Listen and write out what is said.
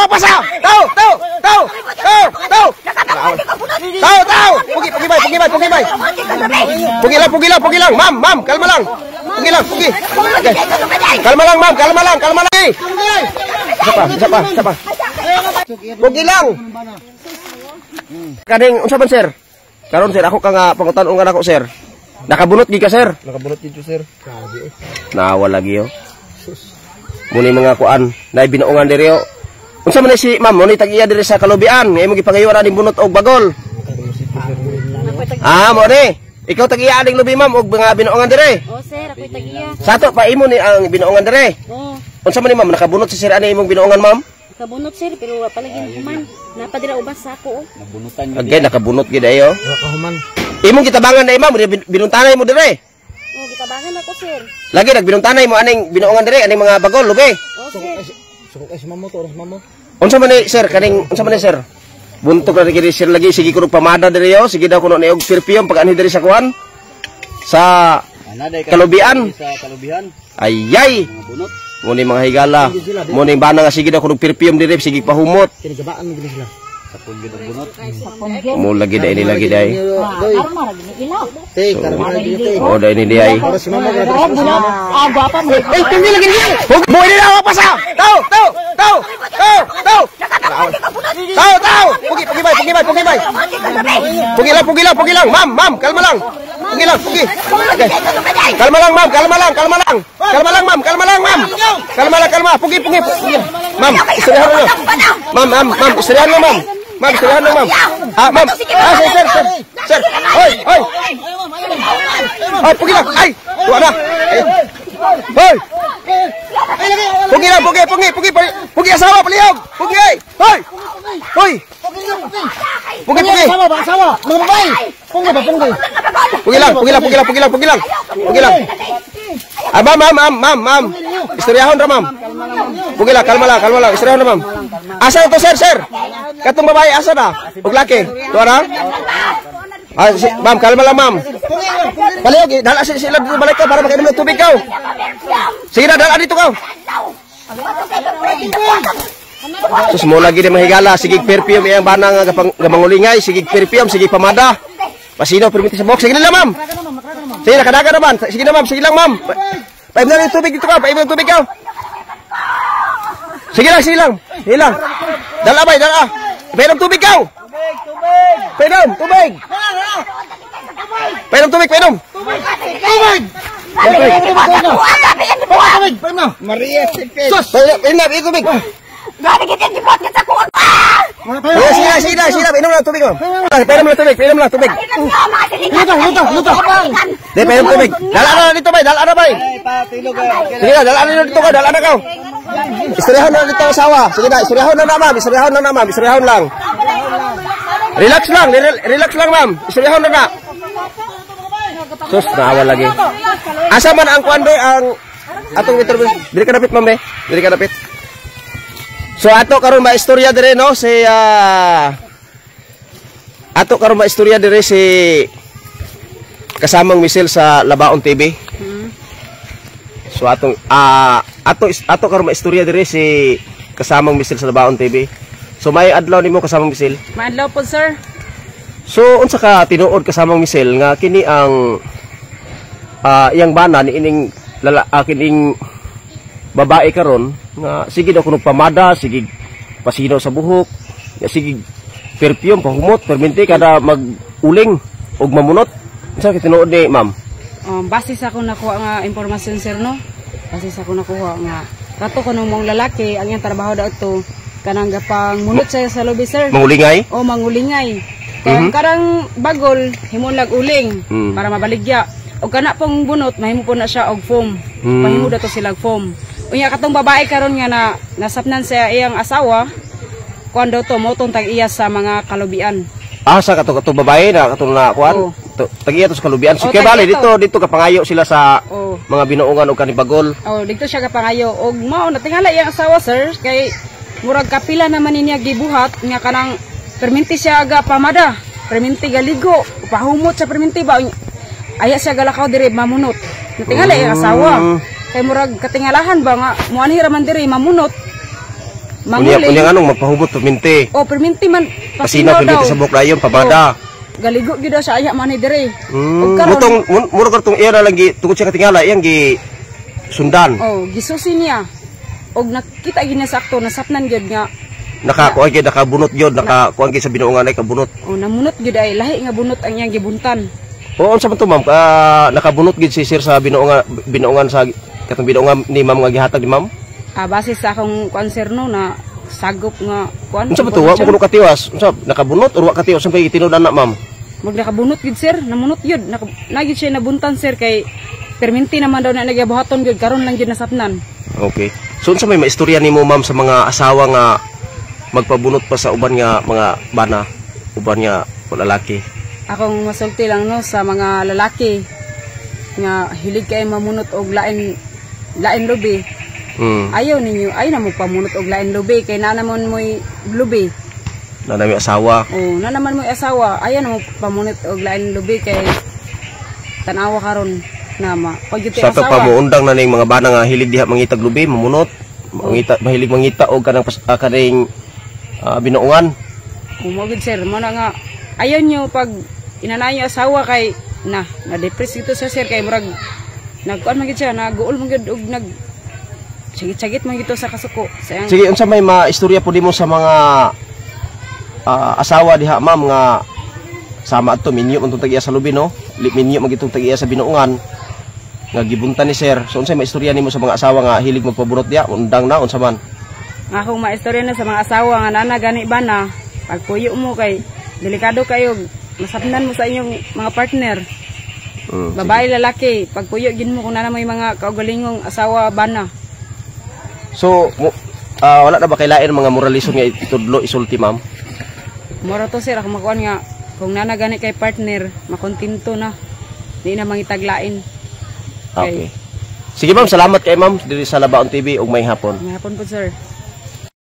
pasa. Tao. Pugi lang. Ma'am, kalma lang. Pugi. Okay. Kalma lang, ma'am, kalma lang. Isa pa. Pugi lang. Kaning unsa man sir? Karon sir, ako ka nga pangutan-on nga nako sir. Nakabunot gi ka sir? Nakabunot dito sir. Sabi Nawa lagi yo. Muni mga kuan, nay binuongan diri yo. Unsa man si ma'am, muni tag-iya diri sa kalubian, ngay mo gipangayuran ning bunot og bagol. Mo ni. Ikaw tag-iya ning lubi ma'am og mga binuongan diri. Oh sir, ako tag-iya. Sato pa imo ni ang binuongan diri. Oh. Unsa man ni ma'am, nakabunot si sir ani imong binuongan ma'am? Kabunot sir, pero palagi human. Napadira ubas sa ako. nabunutan Again, nakabunot gid ayo. Nakahuman. Imong gitabangan na ma'am, binuntanay mo diri. Oh, gitabangan ako sir. Lagi nagbinuntanay mo aning binuongan diri, aning mga bagol lubi. Oh sir. Sukok ay mamo to, mamo. Unsa man ni sir, unsa man ni sir? Buntok na diri sir lagi, sige kuno pamada diri yo, sige daw kuno ni og perfume pag anhi diri sa kuan. Sa kalubian. Sa kalubian. Ayay. Bunot. Muni mga higala. Muni bana nga sige daw kuno perfume diri, sige pahumot. Kini gabaan gid sila. Sapon gid bunot. Mo lagi dai ni lagi dai. Karma lagi ni ilaw. Karma dito. Oh, dai ni dai. Para si mama gid. Gwapa mo. Tinggi lagi ni. Boy ni daw pa sa. Tao. Pugi lang. Ma'am, kalma lang. Pugi lang. Okay. Kalma lang, ma'am. Kalma lang, ma'am. Pugi. Ma'am, istirahat na. Ma'am, istirahat na, ma'am. Ma'am, istirahat na, ma'am. Ma'am. Sir. Hoy. Pugi lang. Ay, tuwa na. Hoy. Pugi asawa, palihog. Pugi. Hoy. Pugi. Asawa. Mga babae. Pungi. Pugi lang. Ma'am. Istoryahon ra, ma'am. Pugi lang, kalma lang. Istoryahon ra, ma'am. Asa na to, sir? Katong babae, asa na? Ug laki. Tuwa na? Ma'am, kalma lang, ma'am. Palihog, dala sila dito balik ka para makainom ng tubig ka. Sige na, dala dito ka. Sus mo lagi di mahigala, sigig perfume iyang bana nga gamangulingay, sigig perfume, sigig pamada. Pasino permiti sa box. Sige na, ma'am. Sige na, kadaga naman. Sige na, ma'am. Sige lang, ma'am. Painom na ng tubig dito ka. Painom ng tubig ka. Sige lang. Dala. Painom tubig ka. Painom tubig. Maria Sikit. Sus, painom tubig. Gani kita dibuat kita ko. Sige na. Painom lang tubig. Painom lang tubig. Luto. Di, painom tubig. Dala na dito, bay. Sige na, dala na dito ka. Dala na ka. Istoryahan na dito asawa. Sige na, istoryahan na, ma'am. Istoryahan lang. Relax lang, ma'am. Istoryahan na. Sus, naawa lagi. Asa man ang kuan, ang atong interview. Dili ka dapit, ma'am, Dili ka dapit. So ato karon maistorya dire no si kasamang Michelle sa Labaon TV. So ato karon maistorya dire si kasamang Michelle sa Labaon TV. So may adlaw nimo kasamang Michelle? May adlaw po sir. So unsa ka tinuod kasamang Michelle nga kini ang iyang bana ni ining kining babae karon nga sige daw kuno pamada, sige pasino sa buhok, sige perfume pahumot, perminti kada maguling og mamunot. Unsa ka tinuod ni ma'am? Base sa ako nakuha nga impormasyon sir no. Base sa ako nakuha nga kato ko mong lalaki ang iyang trabaho daw to kanang gapang munot sa lobby sir. Mangulingay? O mangulingay. Kaya karang bagol himon lag uling para mabaligya. O kana pong bunot mahimo po na siya og foam. Mahimo daw to sila og foam. Unya katong babae karon nga nasapnan sa iyang asawa kuan daw to motong tag-iya sa mga kalubian. Sa katong babae na katong na kuan tag-iya to sa kalubian. Sige bali dito kapangayo sila sa mga binuungan og kanibagol. Dito siya kapangayo og mao natingala iyang asawa sir kay murag kapila naman niya gibuhat nga kanang perminti siya aga pamada, perminti galigo, pahumot sa perminti ba aya siya galakaw diri mamunot. Natingala iyang asawa. Kay murag katingalahan ba nga muanhi raman diri mamunot. Manguling. Unya anong magpahubot perminti. O perminti man Pasinaw perminti sa buhok dayon pabada. Galigo gyud daw sa aya man ni dire. Mutong muro kartong iya na lagi tungod siya katingala iyang gi sundan. Gisusi niya. Og nakita gid niya sakto nasapnan gyud nga Nakakuha gyud nakabunot gyud nakakuha gyud sa binuungan ay kabunot. Namunot gyud ay lahi nga bunot ang iyang gibuntan. Unsa man to ma'am? Nakabunot gyud si sir sa binuungan sa katong binuungan ni ma'am nga gihatag ni ma'am? Base sa akong konser no na sagop nga kuan. Unsa man to? Wa mo kuno katiwas. Unsa nakabunot or wa katiwas sa tinudan na ma'am? Mag nakabunot gyud sir, namunot gyud. Nagyud siya nabuntan sir kay perminti naman daw na nagyabuhaton gyud karon lang gyud nasapnan. Okay. So unsa may maistorya nimo ma'am sa mga asawa nga magpabunot pa sa uban nga mga bana, uban nga lalaki? Akong masulti lang no sa mga lalaki nga hilig kay mamunot og lain lubi. Ayaw ninyo, ay na mo pamunot og lain lubi kay na naman mo'y lubi. Na nami asawa. Na naman mo'y asawa, ayaw na mo pamunot og lain lubi kay tanawa karon na pagiti sa asawa. Sa pamuundang na ning mga bana nga hilig diha mangitag lubi, mamunot, mahilig mangita og kanang kaning binuungan. Umugid sir, mo na nga ayaw nyo pag inanayo asawa kay na-depress ito sa sir kay murag nagkuan man gid siya, naguol man gid og nag sagit-sagit man gito sa kasuko. Sige, unsa may maistorya po nimo sa mga asawa diha ma'am nga sama adto minyo man tag iya sa lubi no? Minyo man gitong tag iya sa binuungan nga gibuntan ni sir. So unsay maistorya nimo sa mga asawa nga hilig magpabunot diha, undang na unsa man? Akong maistorya na sa mga asawa nga nana gani ba na pagpuyo mo kay delikado kayo masapnan mo sa inyong mga partner. Babae lalaki pagpuyo gid mo kung nana may mga kaugalingong asawa bana. So wala na ba kay lain mga moralisyon nga itudlo isulti ma'am? Mora to sir ako makuan nga kung nana gani kay partner makontento na di na mangitaglain. Okay. Sige ma'am, salamat kay ma'am diri sa Labaon TV ug may hapon. May hapon po sir.